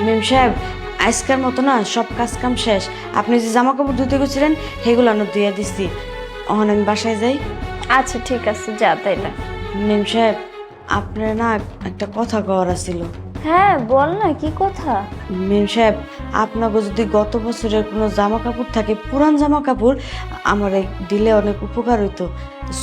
মেম সাহেব, আজকের মতো না সব কাজ কাম শেষ। আপনি যে জামা কাপড় ধুতে গেছিলেন সেগুলো আমি ধুয়ে দিচ্ছি। এখন আমি বাসায় যাই। আচ্ছা ঠিক আছে, যা তাইলে। মেম সাহেব, আপনার না একটা কথা কওয়ার ছিল। হ্যাঁ বল না, কি কথা? মেম সাহেব, আপনাকে যদি গত বছরের কোনো জামা কাপড় থাকে, পুরান জামা কাপড়, আমার দিলে অনেক উপকার হইতো।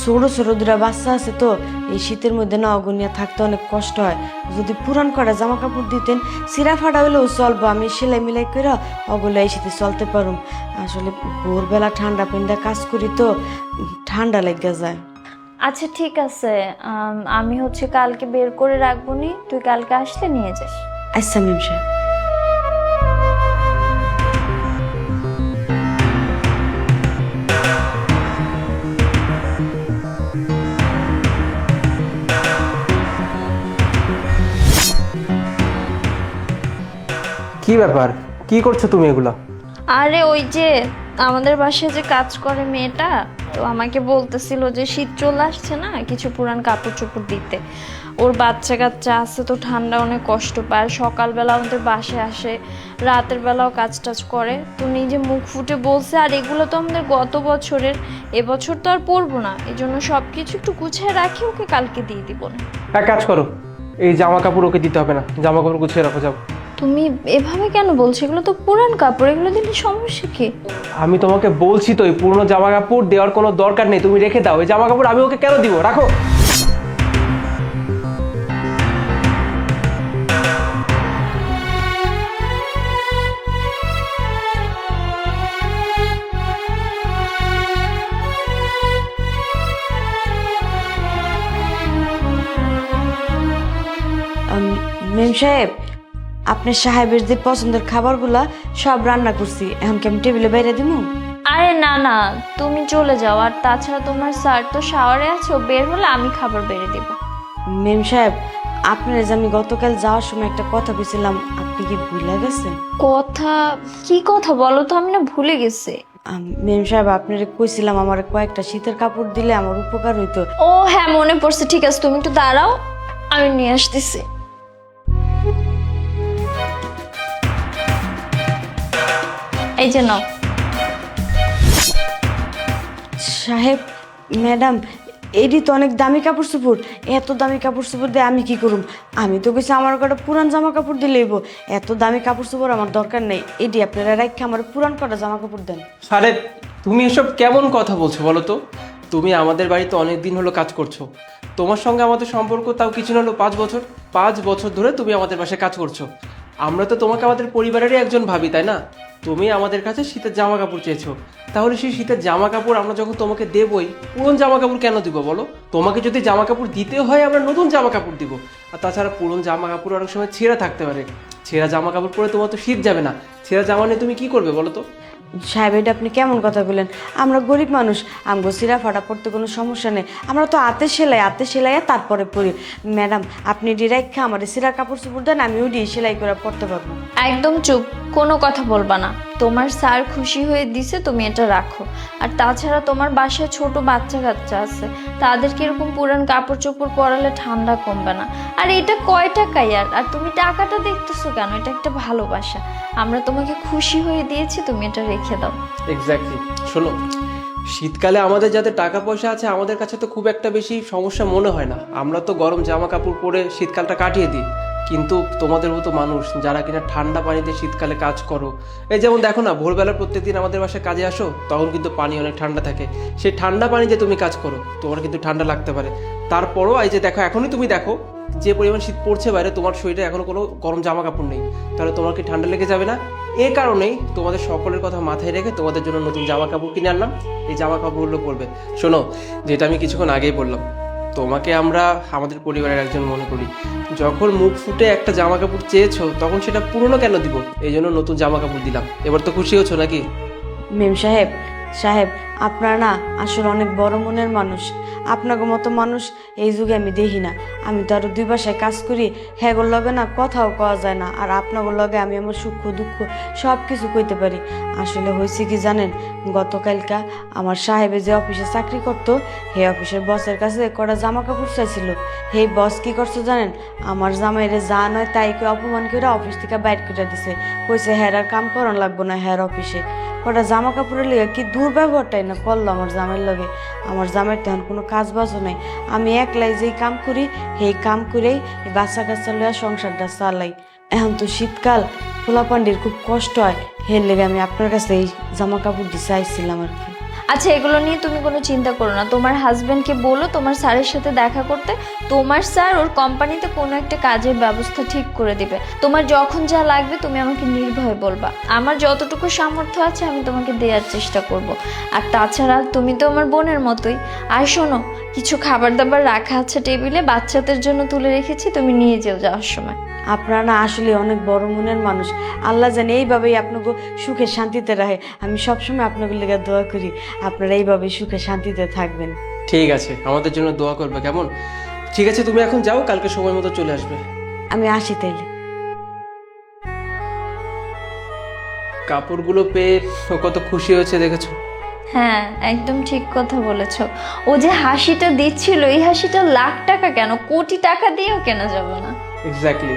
ছোটো ছোটো দুটা বাচ্চা আছে তো, এই শীতের মধ্যে না অগনিয়া থাকতে অনেক কষ্ট হয়। যদি পুরান করা জামা কাপড় দিতেন, সিরা ফাটা হইলেও চলবো, আমি সেলাই মিলাই করে ওগুলো এই শীতে চলতে পারুম। আসলে ভোরবেলা ঠান্ডা পিন্ডা কাজ করি তো, ঠান্ডা লেগে যায়। আচ্ছা ঠিক আছে, আমি হচ্ছে কালকে বের করে রাখবো নি, তুই কালকে আসলে নিয়ে যাস। আচ্ছা মেম সাহেব। কি ব্যাপার, কি করছো তুমি এগুলা? আরে ওই যে আমাদের বাসায় যে কাজ করে মেয়েটা, তো আমাকে বলতেছিল যে শীত চলে আসছে না, কিছু পুরান কাপড় চোপড় দিতে। ওর বাচ্চা কাচ্চা আছে তো ঠান্ডা অনেক কষ্ট পায়, সকালবেলা আমাদের বাসায় আসে, রাতের বেলাও কাজ টাজ করে, তো নিজে মুখ ফুটে বলছে। আর এগুলো তো আমাদের গত বছরের, এবছর তো আর পরবো না, এই জন্য সব কিছু একটু গুছিয়ে রাখি, ওকে কালকে দিয়ে দিব না। এক কাজ করো, এই জামা কাপড় ওকে দিতে হবে না, জামা কাপড় গুছিয়ে রাখো, যাও। তুমি এভাবে কেন বলছো? এগুলো তো পুরান কাপড়, এগুলো দিলে সমস্যা কি? আমি তোমাকে বলছি তো এই পুরনো জামা কাপড় দেওয়ার কোনো দরকার নেই, তুমি রেখে দাও। এই জামা কাপড় আমি ওকে কেন দিব, রাখো। মেম সাহেব, আপনার সাহেবের যে পছন্দের খাবারগুলা সব রান্না করছি, এখন কি আমি টেবিলে বাইরে দিব? আরে না না, তুমি চলে যাও। আর তাছাড়া তোমার স্যার তো শাওয়ারে আছে, ও বের হলে আমি খাবার বেড়ে দেবো। মেম সাহেব, আপনার যে আমি গতকাল যাওয়ার সময় একটা কথা বলছিলাম, আপনি কি ভুলে গেছেন? কথা? কি কথা বলো তো, আমি না ভুলে গেছি। মেম সাহেব, আপনার কইছিলাম আমার কয়েকটা শীতের কাপড় দিলে আমার উপকার হইতো। ও হ্যাঁ, মনে পড়ছে। ঠিক আছে, তুমি একটু দাঁড়াও, আমি নিয়ে আসতেছি। এই যে নাও। সাহেব, ম্যাডাম, এটি তো অনেক দামি কাপড় চোপড়। এত দামি কাপড় চোপড় দিয়ে আমি কি করুম? আমি তো কইছি আমার কটা পুরান জামা কাপড় দিলেইব। এত দামি কাপড় চোপড় আমার দরকার নেই। এটি আপনারা রাখে আমার পুরান কটা জামা কাপড় দেন। আরে তুমি এসব কেমন কথা বলছো বলো তো? তুমি আমাদের বাড়িতে অনেক দিন হলো কাজ করছো, তোমার সঙ্গে আমাদের সম্পর্ক তাও কিছু না হলো 5 বছর। 5 বছর ধরে তুমি আমাদের বাসায় কাজ করছো। আমরা তো তোমাকে আমাদের পরিবারেরই একজন ভাবি, তাই না? তুমি আমাদের কাছে শীতের জামা কাপড় চেয়েছো, তাহলে সেই শীতের জামা কাপড় আমরা যখন তোমাকে দেবই, পুরনো জামা কাপড় কেন দিব বলো? তোমাকে যদি জামা কাপড় দিতে হয় আমরা নতুন জামা কাপড় দিব। আর তাছাড়া পুরনো জামা কাপড় অনেক সময় ছেঁড়া থাকতে পারে, ছেঁড়া জামা কাপড় পরে তোমার তো শীত যাবে না। ছেঁড়া জামা নিয়ে তুমি কি করবে বলো তো? সাহেব, এটা আপনি কেমন কথা বলেন? আমরা গরিব মানুষ, আমগো সিরা ফাটা পড়তে কোনো সমস্যা নেই। আমরা তো হাতে সেলাইয়া তারপরে পরি। ম্যাডাম, আপনি ডিরেক্ট আমার সিরা কাপড় চোপড় দেন, আমি ওই সেলাই করে পড়তে পারবো। একদম চুপ, কোনো কথা বলবা না। তোমার স্যার খুশি হয়ে দিছে, তুমি এটা রাখো। আর তাছাড়া তোমার বাসায় ছোট বাচ্চা কাচ্চা আছে, তাদেরকে এরকম পুরান কাপড় চোপড় পরালে ঠান্ডা কমবে না। আর এটা কয় টাকাই? আর তুমি টাকাটা দেখতেছো কেন? এটা একটা ভালোবাসা, আমরা তোমাকে খুশি হয়ে দিয়েছি, তুমি এটা রেখে দাও। এক্স্যাক্টলি। শোনো, শীতকালে আমাদের যাদের টাকা পয়সা আছে আমাদের কাছে তো খুব একটা বেশি সমস্যা মনে হয় না, আমরা তো গরম জামা কাপড় পরে শীতকালটা কাটিয়ে দিই। কিন্তু তোমাদের মতো মানুষ যারা কিনা ঠান্ডা পানিতে শীতকালে কাজ করো, এই যেমন দেখো না, ভোরবেলা প্রত্যেকদিন আমাদের বাসায় কাজে আসো, তখন কিন্তু পানি অনেক ঠান্ডা থাকে। সেই ঠান্ডা পানিতে তুমি কাজ করো, তোমার কিন্তু ঠান্ডা লাগতে পারে। তারপরও এই যে দেখো, এখনই তুমি দেখো যে পরিমাণ শীত পড়ছে বাইরে, তোমার শরীরে এখনো কোনো গরম জামা কাপড় নেই, তাহলে তোমার কি ঠান্ডা লেগে যাবে না? এই কারণেই তোমাদের সকলের কথা মাথায় রেখে তোমাদের জন্য নতুন জামা কাপড় কিনে আনলাম। এই জামা কাপড়গুলো পরবে। শোনো, যেটা আমি কিছুক্ষণ আগেই বললাম, তোমাকে আমরা আমাদের পরিবারের একজন মনে করি। যখন মুখ ফুটে একটা জামা কাপড় চেয়েছো, তখন সেটা পুরনো কেন দিব? এই জন্য নতুন জামা কাপড় দিলাম। এবার তো খুশি হচ্ছো নাকি? মেম সাহেব, সাহেব, আপনারা না আসলে অনেক বড় মনের মানুষ। আপনাকে মতো মানুষ এই যুগে আমি দেখি না। আমি তো আরো 2 বাসায় কাজ করি, হ্যাগোর লগে না কথাও কওয়া যায় না, আর আপনাদের লগে আমি আমার সুখ দুঃখ সব কিছু কইতে পারি। আসলে হয়েছে কি জানেন, গতকালকা আমার সাহেবে যে অফিসে চাকরি করতো, সেই অফিসের বসের কাছে কটা জামা কাপড় চাইছিল। সেই বস কি করছে জানেন, আমার জামাইরে যা নয় তাই অপমান করে অফিস থেকে বাইর করে দিছে। কইছে হ্যার আর কাম করান লাগবো না হ্যার অফিসে। কটা জামা কাপড়ের লেগে কি দুর্ব্যবহারটাই না করলো আমার জামাইয়ের লগে। আমার জামাইয়ের তখন কোনো কাজ বাজও নাই, আমি একলাই যেই কাম করি সেই কাম করেই এই বাচ্চা কাচ্চা লইয়া সংসারটা চালাই। এখন তো শীতকাল, পোলাপান্ডির খুব কষ্ট হয়, হের লেগে আমি আপনার কাছে এই জামা কাপড় দিয়ে চাইছিলাম আর কি। আচ্ছা, এগুলো নিয়ে তুমি কোনো চিন্তা করো না। তোমার হাজবেন্ডকে বলো তোমার স্যারের সাথে দেখা করতে। তোমার স্যার ওর কোম্পানিতে কোনো একটা কাজের ব্যবস্থা ঠিক করে দিবে। তোমার যখন যা লাগবে তুমি আমাকে নির্ভয়ে বলবা। আমার যতটুকু সামর্থ্য আছে আমি তোমাকে দেওয়ার চেষ্টা করব। আর তাছাড়া তুমি তো আমার বোনের মতোই। আর শোনো, কিছু খাবার দাবার রাখা আছে টেবিলে, বাচ্চাদের জন্য তুলে রেখেছি, তুমি নিয়ে যেও যাওয়ার সময়। আপনারা না আসলে অনেক বড় মনের মানুষ। আল্লাহ জানে এইভাবেই আপনাকে সুখে শান্তিতে রাখে। আমি সবসময় আপনাদের লেগে দোয়া করি আপনারা এইভাবেই সুখে শান্তিতে থাকবেন। ঠিক আছে, আমাদের জন্য দোয়া করবে কেমন? ঠিক আছে, তুমি এখন যাও, কালকে সময় মতো চলে আসবে। আমি আসি তাইলে। কাপড়গুলো পেয়ে ও কত খুশি হয়েছে দেখেছো? হ্যাঁ, একদম ঠিক কথা বলেছো। ও যে হাসিটা দিচ্ছিল, এই হাসিটা লাখ টাকা কেন, কোটি টাকা দিয়েও কেনা যাবে না। এক্স্যাক্টলি।